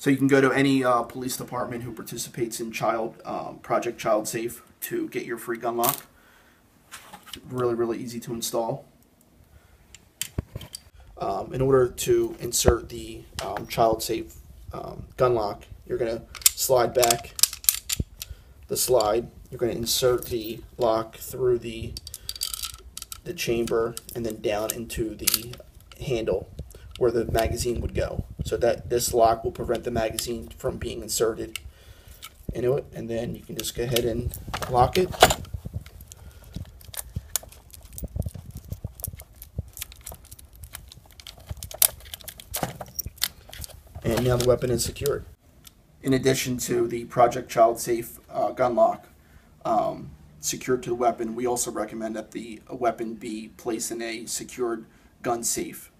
So you can go to any police department who participates in Project Child Safe to get your free gun lock. Really easy to install. In order to insert the Child Safe gun lock, you're going to slide back the slide. You're going to insert the lock through the chamber and then down into the handle where the magazine would go, so that this lock will prevent the magazine from being inserted into it. And then you can just go ahead and lock it. And now the weapon is secured. In addition to the Project Child Safe gun lock secured to the weapon, we also recommend that the weapon be placed in a secured gun safe